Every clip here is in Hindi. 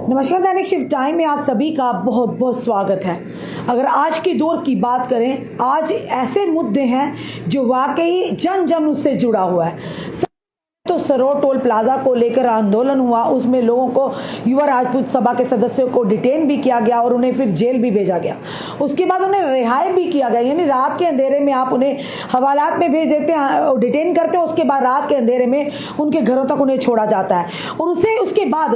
नमस्कार, दैनिक शिफ्ट टाइम में आप सभी का बहुत बहुत स्वागत है। अगर आज के दौर की बात करें, आज ऐसे मुद्दे हैं जो वाकई जन जन उससे जुड़ा हुआ है। तो सरोर टोल प्लाजा को लेकर आंदोलन हुआ, उसमें लोगों को, युवा राजपूत सभा के सदस्यों को डिटेन भी किया गया और उन्हें फिर जेल भी भेजा गया। उसके बाद उन्हें रिहाई भी किया गया, यानी रात के अंधेरे में आप उन्हें हवालात में भेज देते हैं, डिटेन करते हैं, उसके बाद रात के अंधेरे में उनके घरों तक उन्हें छोड़ा जाता है। और उसके बाद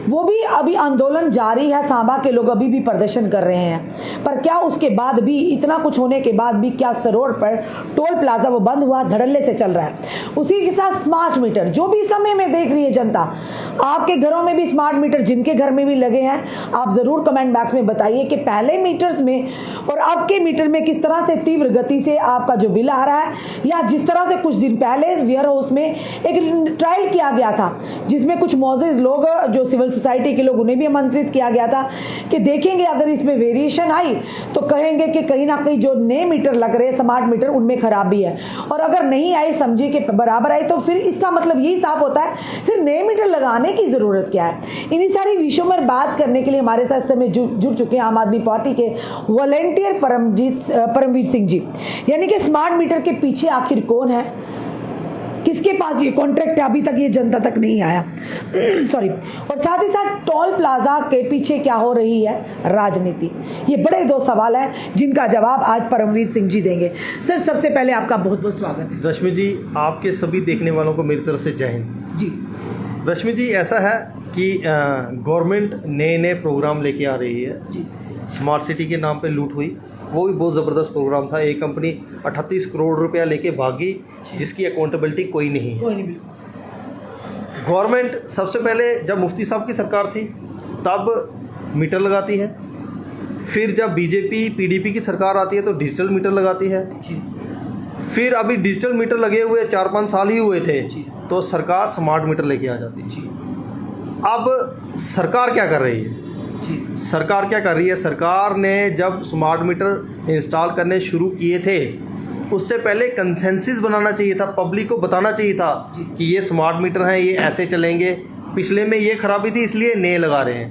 वो भी अभी आंदोलन जारी है, सांबा के लोग अभी भी प्रदर्शन कर रहे हैं। पर क्या उसके बाद भी, इतना कुछ होने के बाद भी, क्या सरोर पर टोल प्लाजा वो बंद हुआ? धड़ल्ले से चल रहा है। उसी के साथ स्मार्ट मीटर, जो भी समय में देख रही है जनता, आपके घरों में भी स्मार्ट मीटर, जिनके घर में भी लगे हैं, आप जरूर कमेंट बॉक्स में बताइए कि पहले मीटर्स में और अब के मीटर में किस तरह से तीव्र गति से आपका जो बिल आ रहा है, या जिस तरह से कुछ दिन पहले वेयर हाउस में एक ट्रायल किया गया था, जिसमें कुछ मौजूद लोग, जो सिविल सोसाइटी के लोग, उन्हें भी आमंत्रित किया गया था कि देखेंगे अगर इसमें वेरिएशन आई तो कहेंगे कि कहीं ना कहीं जो नए मीटर लग रहे हैं स्मार्ट मीटर, उनमें खराबी है, और अगर नहीं आई, समझिए कि बराबर आई, तो फिर इसका मतलब यही साफ होता है फिर नए मीटर लगाने की जरूरत क्या है। इन्हीं सारी विषयों में बात करने के लिए हमारे साथ समय जुड़ चुके हैं आम आदमी पार्टी के वॉलंटियर परमवीर सिंह जी। यानी कि स्मार्ट मीटर के पीछे आखिर कौन है, किसके पास ये कॉन्ट्रैक्ट है, अभी तक ये जनता तक नहीं आया सॉरी। और साथ ही साथ टोल प्लाजा के पीछे क्या हो रही है राजनीति। ये बड़े दो सवाल हैं जिनका जवाब आज परमवीर सिंह जी देंगे। सर, सबसे पहले आपका बहुत बहुत स्वागत है। रश्मि जी, आपके सभी देखने वालों को मेरी तरफ से जय हिंद जी। रश्मि जी, ऐसा है कि गवर्नमेंट नए नए प्रोग्राम लेके आ रही है जी। स्मार्ट सिटी के नाम पे लूट हुई, वो भी बहुत ज़बरदस्त प्रोग्राम था। एक कंपनी 38 करोड़ रुपया लेके भागी, जिसकी अकाउंटेबिलिटी कोई नहीं है। गवर्नमेंट सबसे पहले, जब मुफ्ती साहब की सरकार थी तब मीटर लगाती है, फिर जब बीजेपी पीडीपी की सरकार आती है तो डिजिटल मीटर लगाती है, फिर अभी डिजिटल मीटर लगे हुए 4-5 साल ही हुए थे तो सरकार स्मार्ट मीटर लेके आ जाती है। अब सरकार क्या कर रही है? सरकार क्या कर रही है? सरकार ने जब स्मार्ट मीटर इंस्टॉल करने शुरू किए थे, उससे पहले कंसेंसस बनाना चाहिए था, पब्लिक को बताना चाहिए था कि ये स्मार्ट मीटर हैं, ये ऐसे चलेंगे, पिछले में ये खराबी थी इसलिए नए लगा रहे हैं।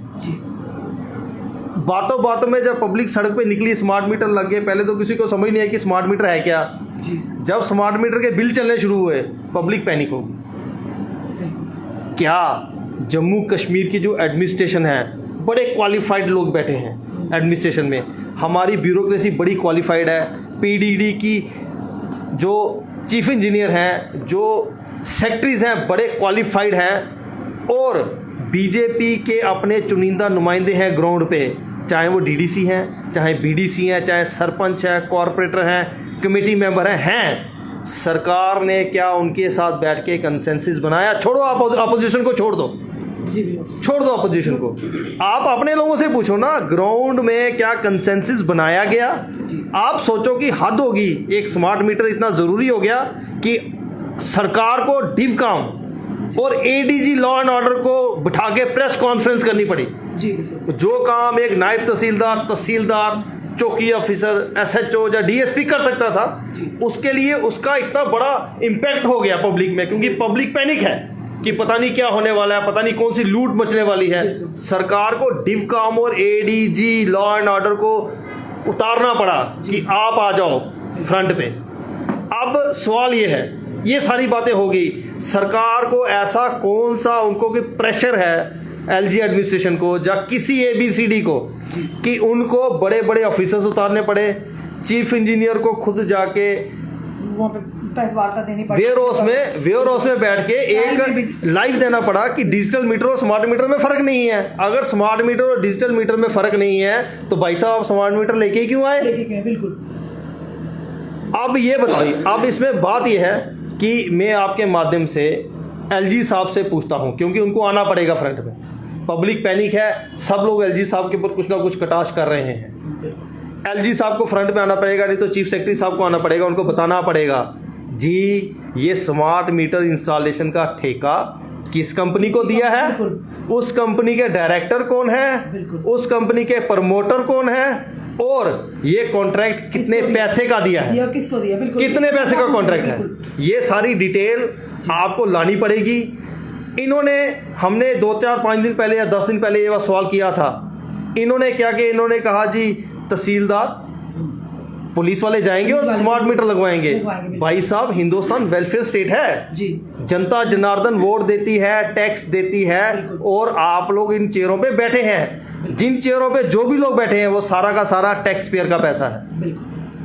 बातों बातों में जब पब्लिक सड़क पे निकली, स्मार्ट मीटर लग गए, पहले तो किसी को समझ नहीं आई कि स्मार्ट मीटर है क्या। जब स्मार्ट मीटर के बिल चलने शुरू हुए, पब्लिक पैनिक हो गई। क्या जम्मू कश्मीर की जो एडमिनिस्ट्रेशन है, बड़े क्वालिफाइड लोग बैठे हैं एडमिनिस्ट्रेशन में, हमारी ब्यूरोक्रेसी बड़ी क्वालिफाइड है, पीडीडी की जो चीफ इंजीनियर हैं, जो सेक्रेटरीज हैं, बड़े क्वालिफाइड हैं, और बीजेपी के अपने चुनिंदा नुमाइंदे हैं ग्राउंड पे, चाहे वो डीडीसी हैं, चाहे बीडीसी हैं, चाहे सरपंच हैं, कॉरपोरेटर हैं, कमेटी मेंबर हैं। सरकार ने क्या उनके साथ बैठ के कंसेंसस बनाया? छोड़ो, अपोजिशन को छोड़ दो, छोड़ दो अपोजिशन को, आप अपने लोगों से पूछो ना, ग्राउंड में क्या कंसेंसस बनाया गया? आप सोचो कि हद होगी, एक स्मार्ट मीटर इतना ज़रूरी हो गया कि सरकार को डिवकाम और एडीजी लॉ एंड ऑर्डर को बिठा के प्रेस कॉन्फ्रेंस करनी पड़ी। जो काम एक नायब तहसीलदार, चौकी ऑफिसर, एसएचओ या डीएसपी कर सकता था, उसके लिए उसका इतना बड़ा इम्पैक्ट हो गया पब्लिक में, क्योंकि पब्लिक पैनिक है कि पता नहीं क्या होने वाला है, पता नहीं कौन सी लूट मचने वाली है। सरकार को डिवकाम और एडीजी लॉ एंड ऑर्डर को उतारना पड़ा कि आप आ जाओ फ्रंट पे। अब सवाल ये है, ये सारी बातें होगी, सरकार को ऐसा कौन सा उनको कि प्रेशर है एलजी एडमिनिस्ट्रेशन को या किसी एबीसीडी को कि उनको बड़े बड़े ऑफिसर्स उतारने पड़े, चीफ इंजीनियर को खुद जाके वेयर हाउस में बैठ के एक लाइव देना पड़ा कि डिजिटल मीटर और स्मार्ट मीटर में फ़र्क नहीं है। अगर स्मार्ट मीटर और डिजिटल मीटर में फ़र्क नहीं है तो भाई साहब स्मार्ट मीटर लेके ही क्यों आए? बिल्कुल। अब ये बताइए, अब इसमें बात यह है कि मैं आपके माध्यम से एलजी साहब से पूछता हूं, क्योंकि उनको आना पड़ेगा फ्रंट में। पब्लिक पैनिक है, सब लोग एलजी साहब के ऊपर कुछ ना कुछ कटाश कर रहे हैं। एलजी साहब को फ्रंट में आना पड़ेगा, नहीं तो चीफ सेक्रेटरी साहब को आना पड़ेगा, उनको बताना पड़ेगा जी ये स्मार्ट मीटर इंस्टॉलेशन का ठेका किस कंपनी को दिया है, उस कंपनी के डायरेक्टर कौन है, उस कंपनी के प्रमोटर कौन है, और ये कॉन्ट्रैक्ट कितने पैसे का दिया है, किसको दिया, कितने पैसे का कॉन्ट्रैक्ट है, ये सारी डिटेल आपको लानी पड़ेगी। इन्होंने, हमने 2-4-5 दिन पहले या 10 दिन पहले ये सवाल किया था, इन्होंने क्या कि इन्होंने कहा जी तहसीलदार पुलिस वाले जाएंगे और स्मार्ट मीटर लगवाएंगे। भाई साहब, हिंदुस्तान वेलफेयर स्टेट है जी। जनता जनार्दन वोट देती है, टैक्स देती है, और आप लोग इन चेयरों पे बैठे हैं। जिन चेयरों पे जो भी लोग बैठे हैं वो सारा का सारा टैक्स पेयर का पैसा है,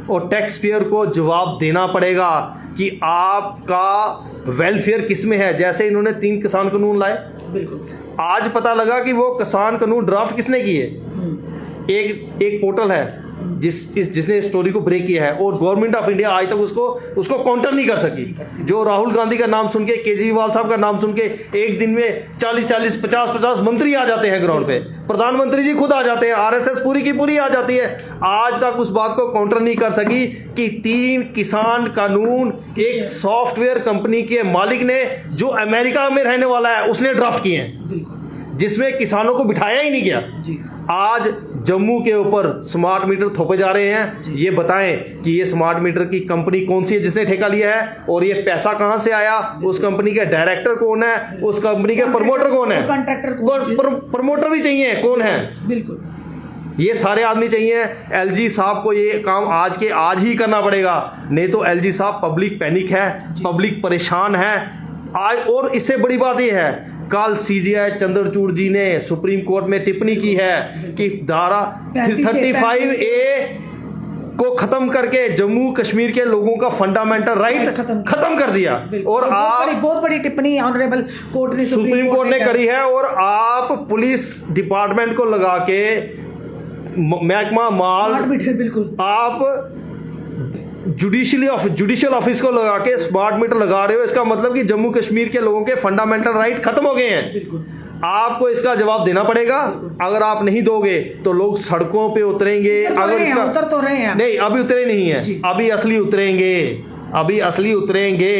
और टैक्स पेयर को जवाब देना पड़ेगा कि आपका वेलफेयर किस में है। जैसे इन्होंने 3 किसान कानून लाए, आज पता लगा कि वो किसान कानून ड्राफ्ट किसने किए। एक पोर्टल है जिसने स्टोरी को ब्रेक किया है, और गवर्नमेंट ऑफ इंडिया आज तक उसको काउंटर नहीं कर सकी। जो राहुल गांधी का नाम सुन के, केजरीवाल साहब का नाम सुन के एक दिन में 40-40, 50-50 मंत्री आ जाते हैं ग्राउंड पे, प्रधानमंत्री जी खुद आ जाते हैं, आरएसएस पूरी की पूरी आ जाती है। आज तक उस बात को काउंटर नहीं कर सकी कि 3 किसान कानून एक सॉफ्टवेयर कंपनी के मालिक ने, जो अमेरिका में रहने वाला है, उसने ड्राफ्ट किए हैं, जिसमें किसानों को बिठाया ही नहीं गया। आज जम्मू के ऊपर स्मार्ट मीटर थोपे जा रहे हैं। ये बताएं कि ये स्मार्ट मीटर की कंपनी कौन सी है जिसने ठेका लिया है, और ये पैसा कहां से आया, उस कंपनी के डायरेक्टर कौन है, उस कंपनी के प्रमोटर कौन है, प्रमोटर भी चाहिए कौन है, बिल्कुल ये सारे आदमी चाहिए। एलजी साहब को ये काम आज के आज ही करना पड़ेगा, नहीं तो एलजी साहब, पब्लिक पैनिक है, पब्लिक परेशान है आज। और इससे बड़ी बात यह है, कल सीजीआई चंद्रचूड़ जी ने सुप्रीम कोर्ट में टिप्पणी की है कि धारा 35A को खत्म करके जम्मू कश्मीर के लोगों का फंडामेंटल राइट खत्म कर दिया। और आप बहुत बड़ी टिप्पणी ऑनरेबल कोर्ट ने, सुप्रीम कोर्ट ने करी है, और आप पुलिस डिपार्टमेंट को लगा के महकमा माल, बिल्कुल आप जुडिशियल ऑफिस को लगा के स्मार्ट मीटर लगा रहे हो। इसका मतलब कि जम्मू कश्मीर के लोगों के फंडामेंटल राइट खत्म हो गए हैं। आपको इसका जवाब देना पड़ेगा। अगर आप नहीं दोगे तो लोग सड़कों पे उतरेंगे। अगर इसका उतर तो रहे हैं, नहीं अभी उतरे नहीं है, अभी असली उतरेंगे।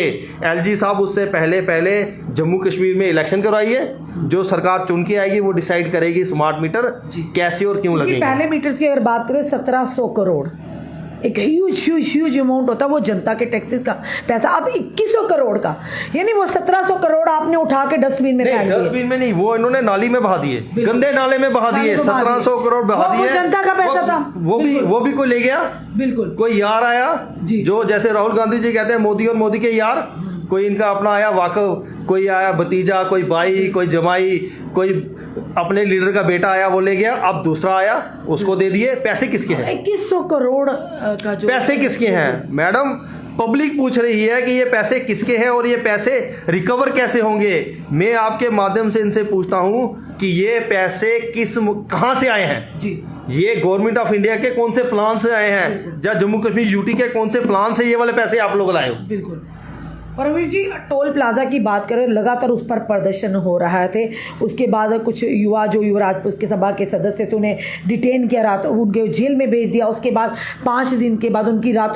एलजी साहब, उससे पहले जम्मू कश्मीर में इलेक्शन करवाइए, जो सरकार चुन के आएगी वो डिसाइड करेगी स्मार्ट मीटर कैसे और क्यों लगेंगे। पहले मीटर्स की अगर बात करें 1700 करोड़ एक ह्यूज अमाउंट होता है, वो जनता के टैक्सेस का पैसा। अब 2100 करोड़ का, यानी वो 1700 करोड़ आपने उठा के डस्टबिन में फेंक दिए। डस्टबिन में नहीं, वो इन्होंने नाली में बहा दिए, गंदे नाले में बहा दिए। 1700 करोड़ बहा दिए, जनता का पैसा था। वो भी कोई ले गया, बिल्कुल कोई यार आया, जो जैसे राहुल गांधी जी कहते हैं मोदी और मोदी के यार, कोई इनका अपना आया वाकफ, कोई आया भतीजा, कोई भाई, कोई जमाई, कोई अपने लीडर का बेटा आया वो ले गया। अब दूसरा आया उसको दे दिए। पैसे किसके हैं? 2100 करोड़ का जो पैसे किसके हैं मैडम? पब्लिक पूछ रही है कि ये पैसे किसके हैं और ये पैसे रिकवर कैसे होंगे। मैं आपके माध्यम से इनसे पूछता हूं कि ये पैसे कहां से आए हैं जी? ये गवर्नमेंट ऑफ इंडिया के कौन से प्लान से आए हैं? या जम्मू कश्मीर यूटी के कौन से प्लान से ये वाले पैसे आप लोग लाए हो? बिल्कुल। परमवीर जी, टोल प्लाजा की बात करें, लगातार उस पर प्रदर्शन हो रहा थे। उसके बाद कुछ युवा जो युवराजपुर के सभा के सदस्य थे उन्हें डिटेन किया, रात उनके जेल में भेज दिया। उसके बाद 5 दिन के बाद उनकी रात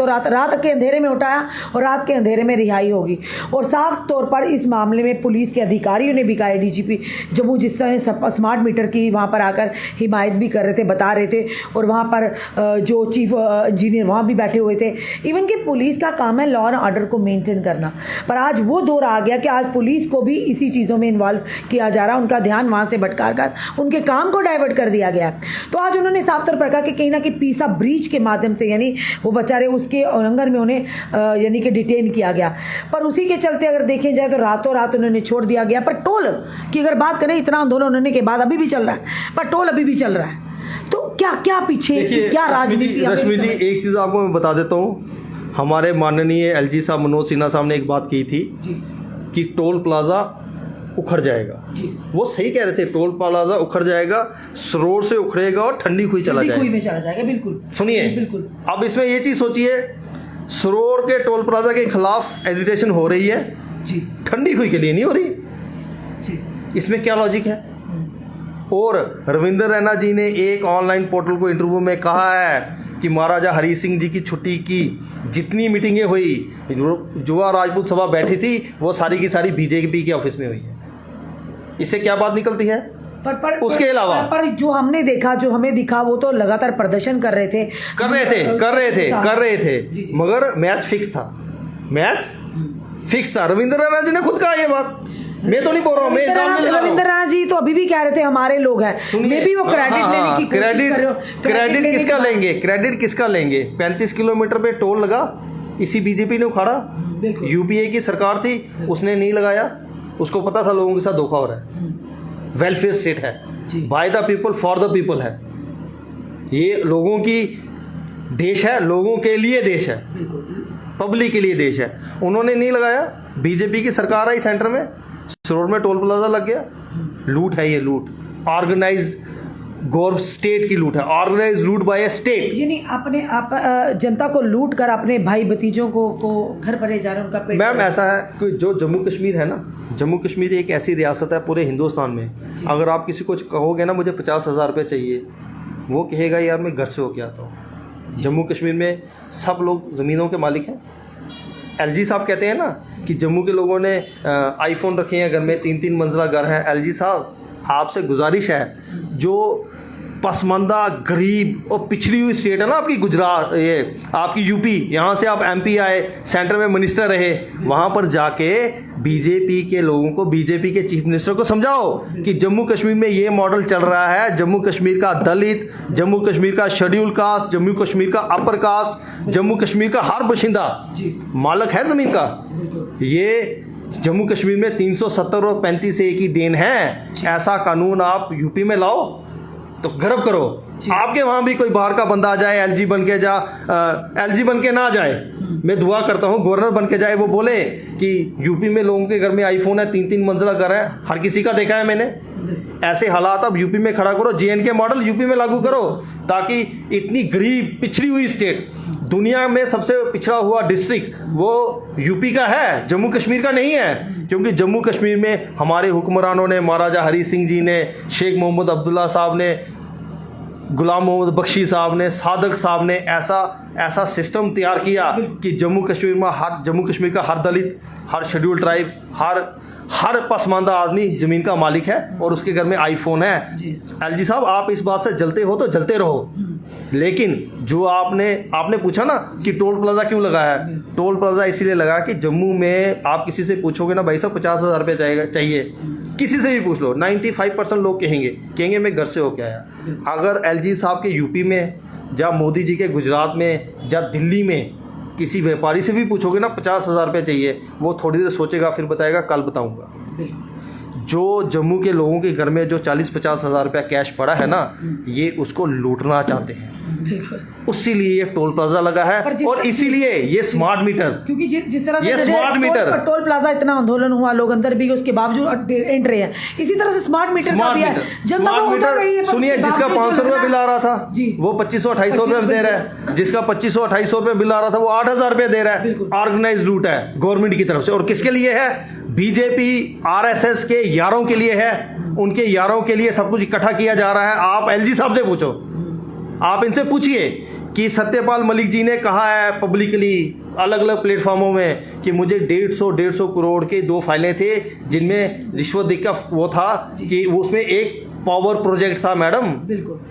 के अंधेरे में उठाया और रात के अंधेरे में रिहाई होगी। और साफ तौर पर इस मामले में पुलिस के अधिकारियों ने भी कहा, डीजीपी जम्मू जिस समय स्मार्ट मीटर की वहाँ पर आकर हिमायत भी कर रहे थे, बता रहे थे, और वहाँ पर जो चीफ इंजीनियर वहाँ भी बैठे हुए थे। इवन कि पुलिस का काम है लॉ एंड ऑर्डर को मेंटेन करना, पर आज वो दौर आ गया कि आज पुलिस को भी इसी चीज़ों में इन्वॉल्व किया जा रहा है। उनका ध्यान वहाँ से भटका कर उनके काम को डाइवर्ट कर दिया गया। तो आज उन्होंने साफ तौर पर कहा कि कहीं ना कहीं पीसा ब्रीच के माध्यम से, यानी वो बेचारे उसके उल्लंघन में उन्हें यानी कि डिटेन किया गया। पर उसी के चलते अगर देखें जाए तो रातों रात उन्होंने छोड़ दिया गया। पर टोल की अगर बात करें, इतना आंदोलन होने के बाद अभी भी चल रहा है, पर टोल अभी भी चल रहा है। तो क्या पीछे क्या राजनीति? रश्मि जी, एक चीज़ आपको मैं बता देता हूँ। हमारे माननीय एलजी साहब मनोज सिन्हा साहब ने एक बात की थी कि टोल प्लाजा उखड़ जाएगा। वो सही कह रहे थे, टोल प्लाजा उखड़ जाएगा, रोड से उखड़ेगा और ठंडी खुई चला जाएगा। बिल्कुल सुनिए, बिल्कुल। अब इसमें ये चीज़ सोचिए, सरोवर के टोल प्लाजा के खिलाफ एजिटेशन हो रही है जी, ठंडी खुई के लिए नहीं हो रही जी। इसमें क्या लॉजिक है? और रविंद्र रैना जी ने एक ऑनलाइन पोर्टल को इंटरव्यू में कहा है कि महाराजा हरी सिंह जी की छुट्टी की जितनी मीटिंगें हुई, युवा राजपूत सभा बैठी थी, वो सारी की सारी बीजेपी के ऑफिस में हुई है। इससे क्या बात निकलती है? उसके अलावा पर जो हमने देखा, जो हमें दिखा, वो तो लगातार प्रदर्शन कर रहे थे, मगर मैच फिक्स था। रविंद्र रैना जी ने खुद कहा ये बात मैं तो नहीं बोल रहा हूँ, मैं इल्जाम नहीं लगा रहा हूँ। रविंद्र राणा जी तो अभी भी कह रहे थे हमारे लोग हैं, मैं भी वो क्रेडिट लेने की कोशिश कर रहे हो। क्रेडिट किसका लेंगे? क्रेडिट किसका लेंगे? 35 किलोमीटर पे टोल लगा, इसी बीजेपी ने उखाड़ा। यूपीए की सरकार थी, उसने नहीं लगाया, उसको पता था लोगों के साथ धोखा हो रहा है। वेलफेयर स्टेट है, by the people for the people है, ये लोगों की देश है, लोगों के लिए देश है, पब्लिक के लिए देश है। उन्होंने नहीं लगाया, बीजेपी की सरकार आई सेंटर में, रोड में टोल प्लाजा लग गया। लूट है ये, लूट, ऑर्गेनाइज्ड गवर्नमेंट स्टेट की लूट है, ऑर्गेनाइज्ड लूट बाय ए स्टेट। यानी अपने आप जनता को लूट कर अपने भाई भतीजों को घर भरे जा रहे हैं, उनका पेट। मैम ऐसा है कि जो जम्मू कश्मीर है ना, जम्मू कश्मीर एक ऐसी रियासत है पूरे हिंदुस्तान में, अगर आप किसी को कहोगे ना मुझे 50,000 रुपये चाहिए, वो कहेगा यार मैं घर से होके आता हूँ। जम्मू कश्मीर में सब लोग ज़मीनों के मालिक हैं। एलजी साहब कहते हैं ना कि जम्मू के लोगों ने आईफोन रखे हैं घर में, 3-3 मंजिला घर है। एलजी साहब आपसे गुजारिश है, जो पसमानदा गरीब और पिछड़ी हुई स्टेट है ना आपकी गुजरात, ये आपकी यूपी, यहाँ से आप एमपी आए, सेंटर में मिनिस्टर रहे, वहाँ पर जाके बीजेपी के लोगों को, बीजेपी के चीफ मिनिस्टर को समझाओ कि जम्मू कश्मीर में ये मॉडल चल रहा है। जम्मू कश्मीर का दलित, जम्मू कश्मीर का शेड्यूल कास्ट, जम्मू कश्मीर का अपर कास्ट, जम्मू कश्मीर का हर बाशिंदा मालिक है ज़मीन का। ये जम्मू कश्मीर में 370 और 35 एक ही देन है। ऐसा कानून आप यूपी में लाओ तो गर्व करो। आपके वहाँ भी कोई बाहर का बंदा आ जाए, एलजी बन के एलजी बन के ना जाए, मैं दुआ करता हूँ गवर्नर बन के जाए, वो बोले कि यूपी में लोगों के घर में आईफोन है, 3-3 मंजिला घर है, हर किसी का देखा है मैंने। ऐसे हालात अब यूपी में खड़ा करो, जेएनके मॉडल यूपी में लागू करो, ताकि इतनी गरीब पिछड़ी हुई स्टेट, दुनिया में सबसे पिछड़ा हुआ डिस्ट्रिक्ट वो यूपी का है, जम्मू कश्मीर का नहीं है। क्योंकि जम्मू कश्मीर में हमारे हुक्मरानों ने, महाराजा हरी सिंह जी ने, शेख मोहम्मद अब्दुल्ला साहब ने, गुलाम मोहम्मद बख्शी साहब ने, सादक साहब ने ऐसा सिस्टम तैयार किया कि जम्मू कश्मीर का हर दलित, हर शेड्यूल ट्राइब, हर पसमानदा आदमी ज़मीन का मालिक है और उसके घर में आईफोन है। एलजी साहब आप इस बात से जलते हो तो जलते रहो, लेकिन जो आपने पूछा ना कि टोल प्लाजा क्यों लगाया है, टोल प्लाजा इसीलिए लगा कि जम्मू में आप किसी से पूछोगे ना भाई साहब 50,000 रुपये चाहिए, किसी से भी पूछ लो, 95% लोग कहेंगे मैं घर से होके आया। अगर एलजी साहब के यूपी में, या मोदी जी के गुजरात में, या दिल्ली में किसी व्यापारी से भी पूछोगे ना 50,000 रुपये चाहिए, वो थोड़ी देर सोचेगा फिर बताएगा कल बताऊंगा। जो जम्मू के लोगों के घर में जो 40-50 हज़ार रुपया कैश पड़ा है ना, ये उसको लूटना चाहते हैं, उसीलिए ये टोल प्लाजा लगा है। और इसीलिए ये स्मार्ट मीटर, क्योंकि जिस तरह ये स्मार्ट मीटर, टोल प्लाजा इतना आंदोलन हुआ, लोग अंदर भी उसके बावजूद एंट्री है, इसी तरह से स्मार्ट मीटर का भी है। जनता तो उतर रही है। सुनिए, जिसका 500 रुपये बिल आ रहा था वो 2500-2800 रुपये दे रहा है, जिसका 2500-2800 रुपये बिल आ रहा था वो 8,000 रुपये दे रहा है। ऑर्गेनाइज लूट है गवर्नमेंट की तरफ से। और किसके लिए है? बीजेपी आरएसएस के यारों के लिए है, उनके यारों के लिए सब कुछ इकट्ठा किया जा रहा है। आप एलजी साहब से पूछो, आप इनसे पूछिए कि सत्यपाल मलिक जी ने कहा है पब्लिकली अलग अलग प्लेटफॉर्मों में कि मुझे 150 करोड़ के 2 फाइलें थे जिनमें रिश्वत देकर वो था कि उसमें एक पावर प्रोजेक्ट था मैडम,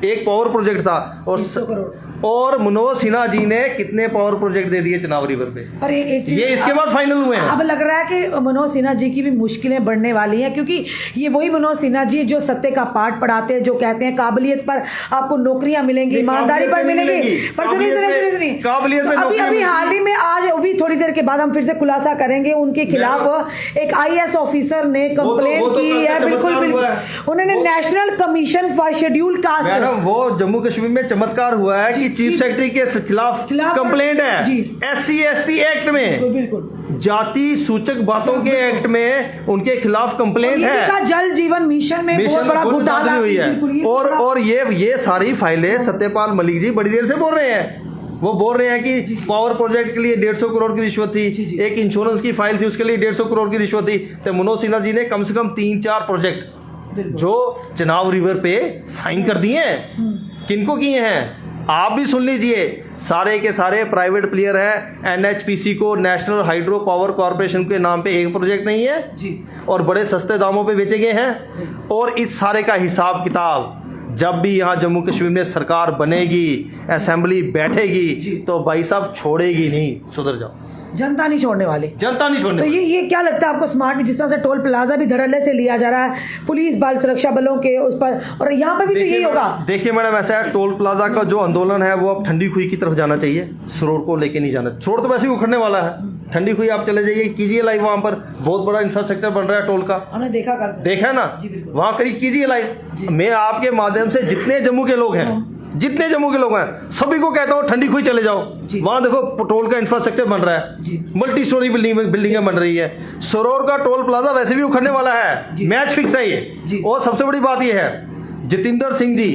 एक पावर प्रोजेक्ट था। और मनोज सिन्हा जी ने कितने पावर प्रोजेक्ट दे दिए चनाव रिवर पे। पर ये इसके बाद फाइनल हुए हैं। अब लग रहा है कि मनोज सिन्हा जी की भी मुश्किलें बढ़ने वाली हैं, क्योंकि ये वही मनोज सिन्हा जी जो सत्य का पाठ पढ़ाते हैं, जो कहते हैं काबिलियत पर आपको नौकरियां मिलेंगी, ईमानदारी पर मिलेगी। पर सुनिए, काबिलियत में अभी हाल ही में आज अभी थोड़ी देर के बाद हम फिर से खुलासा करेंगे, उनके खिलाफ एक IAS ऑफिसर ने कंप्लेंट की है। बिल्कुल उन्होंने national commission for schedule caste, madam वो जम्मू कश्मीर में चमत्कार हुआ है कि चीफ सेक्रेटरी के खिलाफ कंप्लेंट है। SC/ST एक्ट में, जाति सूचक बातों के एक्ट में उनके खिलाफ कंप्लेंट है। जल जीवन मिशन में बहुत बड़ा घोटाला हुई है। और ये सारी फाइलें सत्यपाल मलिक जी बड़ी देर से बोल रहे हैं। वो बोल रहे हैं कि पावर प्रोजेक्ट के लिए 150 करोड़ की रिश्वत थी, एक इंश्योरेंस की फाइल थी उसके लिए 150 करोड़ की रिश्वत थी। तो मनोज सिन्हा जी ने कम से कम 3-4 प्रोजेक्ट जो चनाव रिवर पे साइन कर दिए हैं। किनको किए हैं आप भी सुन लीजिए, सारे के सारे प्राइवेट प्लेयर हैं। NHPC को, नेशनल हाइड्रो पावर कॉरपोरेशन के नाम पे एक प्रोजेक्ट नहीं है जी, और बड़े सस्ते दामों पे बेचे गए हैं। और इस सारे का हिसाब किताब जब भी यहाँ जम्मू कश्मीर में सरकार बनेगी, असेंबली बैठेगी, तो भाई साहब छोड़ेगी नहीं। सुधर जाओ। जनता नहीं छोड़ने वाली। जनता नहीं छोड़ने तो वाली। ये क्या लगता है आपको स्मार्ट मीटर, जिस तरह से टोल प्लाजा भी धड़ल्ले से लिया जा रहा है, पुलिस बल सुरक्षा बलों के उस पर, और यहाँ पर भी तो यही होगा। देखिए मैडम, ऐसा है, टोल प्लाजा का जो आंदोलन है वो अब ठंडी खुई की तरफ जाना चाहिए, सरोर को लेके नहीं जाना। सरोर तो वैसे ही उखड़ने वाला है, ठंडी खुई आप चले जाइए, कीजिए लाइव, वहाँ पर बहुत बड़ा इंफ्रास्ट्रक्चर बन रहा है टोल का, हमने देखा है ना, वहाँ करीब कीजिए लाइव। मैं आपके माध्यम से जितने जम्मू के लोग हैं, जितने जम्मू के लोग हैं, सभी को कहता हूँ ठंडी खुई चले जाओ। वहाँ देखो टोल का इंफ्रास्ट्रक्चर बन रहा है, मल्टी स्टोरी बिल्डिंगें बन रही है। सरोर का टोल प्लाजा वैसे भी उखड़ने वाला है, मैच फिक्स है ये। और सबसे बड़ी बात ये है, जितेंद्र सिंह जी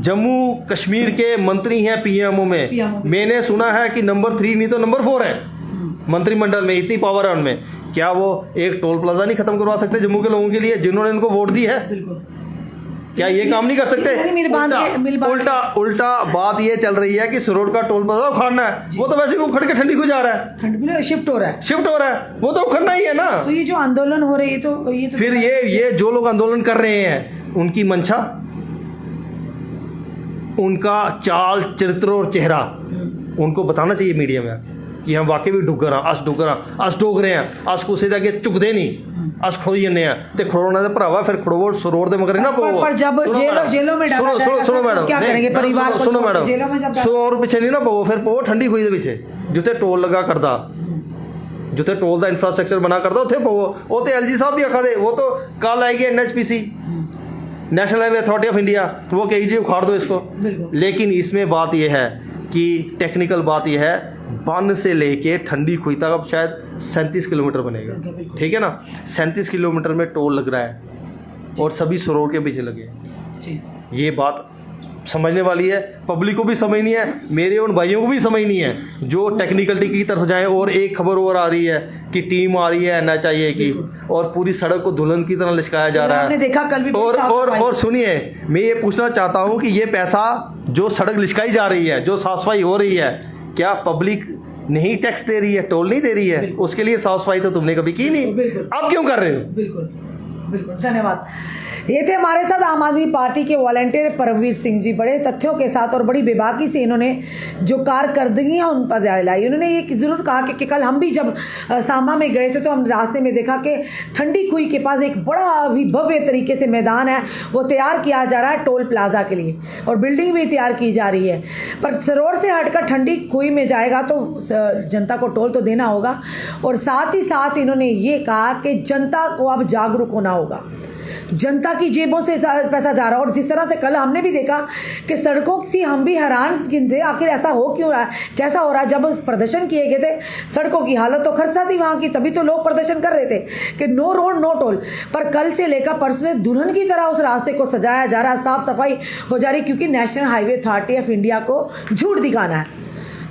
जम्मू कश्मीर के मंत्री हैं पीएमओ में। मैंने सुना है कि नंबर 3 नहीं तो नंबर 4 है मंत्रिमंडल में, इतनी पावर है उनमें। क्या वो एक टोल प्लाजा नहीं खत्म करवा सकते जम्मू के लोगों के लिए, जिन्होंने उनको वोट दी है? क्या ये काम नहीं कर सकते? उल्टा बात ये चल रही है कि सरोर का टोल प्लाजा उखाड़ना है, वो तो वैसे ही उखड़ के ठंडी हो जा रहा है, शिफ्ट हो रहा है, वो तो उखड़ना ही है ना। तो ये जो आंदोलन हो रही है, तो ये तो फिर ये जो लोग आंदोलन कर रहे हैं, उनकी मंशा, उनका चाल चरित्र और चेहरा उनको बताना चाहिए मीडिया में कि हम वाकई भी डुगर हाँ, अस डोगरे हैं, अस कुछ जाके चुकते नहीं, अस खोई जन्ने हैं ते खड़ोना दे भरावा, फिर खड़ोवो सरोर दे मगर ना पवो। पर जब जेलों में डाला जाएगा, सुनो मैडम, क्या करेंगे परिवार को? सुनो मैडम, जेलों में जब 100 और पीछे नहीं ना पवो, फिर पवो ठंडी खुई दे पीछे, जिथे टोल लगा करदा, जिथे टोल दा इंफ्रास्ट्रक्चर बना करदा, उथे पवो। वो तो LG साहब भी आखा दे, वो तो कल आएगी NHPC, national highway authority of India, वो कही जी उखाड़ दो इसको। लेकिन इसमें बात यह है कि टेक्निकल बात यह है, बन से लेके ठंडी खुई तक अब शायद 37 किलोमीटर बनेगा, ठीक है ना। 37 किलोमीटर में टोल लग रहा है और सभी सरोर के पीछे लगे। ये बात समझने वाली है, पब्लिक को भी समझनी है, मेरे उन भाइयों को भी समझनी है जो टेक्निकलिटी की तरफ जाएं। और एक खबर और आ रही है कि टीम आ रही है NHIA की, और पूरी सड़क को दुल्हन की तरह लिशकाया जा रहा है। देखा कल भी। और सुनिए, मैं ये पूछना चाहता हूँ कि ये पैसा जो सड़क लिशकाई जा रही है, जो साफ सफाई हो रही है, क्या पब्लिक नहीं टैक्स दे रही है, टोल नहीं दे रही है? उसके लिए साफ सफाई तो तुमने कभी की नहीं, अब क्यों कर रहे हो? बिल्कुल धन्यवाद। ये थे हमारे साथ आम आदमी पार्टी के वॉलंटियर परमवीर सिंह जी। बड़े तथ्यों के साथ और बड़ी बेबाकी से इन्होंने जो कारकर्दगियाँ उन पर लाई। उन्होंने ये ज़रूर कहा कि कल हम भी जब सांबा में गए थे तो हम रास्ते में देखा कि ठंडी खुई के पास एक बड़ा भी भव्य तरीके से मैदान है, वो तैयार किया जा रहा है टोल प्लाजा के लिए, और बिल्डिंग भी तैयार की जा रही है। पर सरोवर से हटकर ठंडी खुई में जाएगा तो जनता को टोल तो देना होगा। और साथ ही साथ इन्होंने ये कहा कि जनता को अब जागरूक होना होगा, जनता की जेबों से पैसा जा रहा है। और जिस तरह से कल हमने भी देखा कि सड़कों से हम भी हैरान थे, आखिर ऐसा हो क्यों रहा है, कैसा हो रहा है। जब प्रदर्शन किए गए थे, सड़कों की हालत तो खस्ता थी वहाँ की, तभी तो लोग प्रदर्शन कर रहे थे कि नो रोड नो टोल। पर कल से लेकर परसों से दुल्हन की तरह उस रास्ते को सजाया जा रहा है, साफ सफाई हो जा रही, क्योंकि national highway authority of India को झूठ दिखाना है।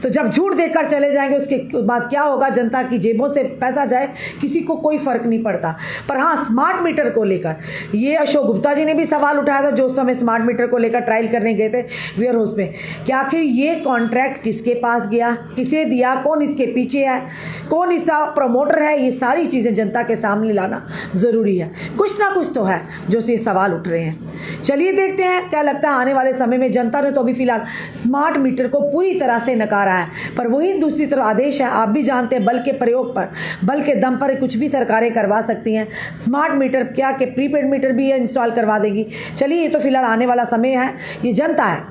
तो जब झूठ देकर चले जाएंगे, उसके बाद क्या होगा, जनता की जेबों से पैसा जाए, किसी को कोई फर्क नहीं पड़ता। पर हाँ, स्मार्ट मीटर को लेकर ये अशोक गुप्ता जी ने भी सवाल उठाया था, जो उस समय स्मार्ट मीटर को लेकर ट्रायल करने गए थे वेयर हाउस में, कि आखिर ये कॉन्ट्रैक्ट किसके पास गया, किसे दिया, कौन इसके पीछे है, कौन इसका प्रमोटर है। ये सारी चीज़ें जनता के सामने लाना ज़रूरी है। कुछ ना कुछ तो है जो से सवाल उठ रहे हैं। चलिए देखते हैं क्या लगता है आने वाले समय में। जनता ने तो अभी फिलहाल स्मार्ट मीटर को पूरी तरह से नकारा है, पर वही दूसरी तरफ आदेश है, आप भी जानते हैं, बल के प्रयोग पर, बल के दम पर कुछ भी सरकारें करवा सकती हैं। स्मार्ट मीटर क्या कि प्रीपेड मीटर भी इंस्टॉल करवा देगी। चलिए, ये तो फिलहाल आने वाला समय है, ये जनता है,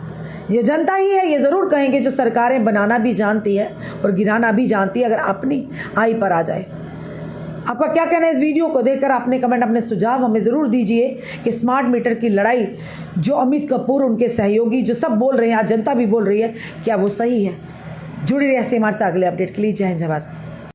ये जनता ही है, ये ज़रूर कहेंगे जो सरकारें बनाना भी जानती है और गिराना भी जानती है, अगर अपनी आई पर आ जाए। आपका क्या कहना है इस वीडियो को देखकर? अपने कमेंट, अपने सुझाव हमें ज़रूर दीजिए कि स्मार्ट मीटर की लड़ाई जो अमित कपूर, उनके सहयोगी, जो सब बोल रहे हैं, आज जनता भी बोल रही है, क्या वो सही है? जुड़े रहिए ऐसे हमारे साथ अगले अपडेट के लिए। जय हिंद, जय भारत।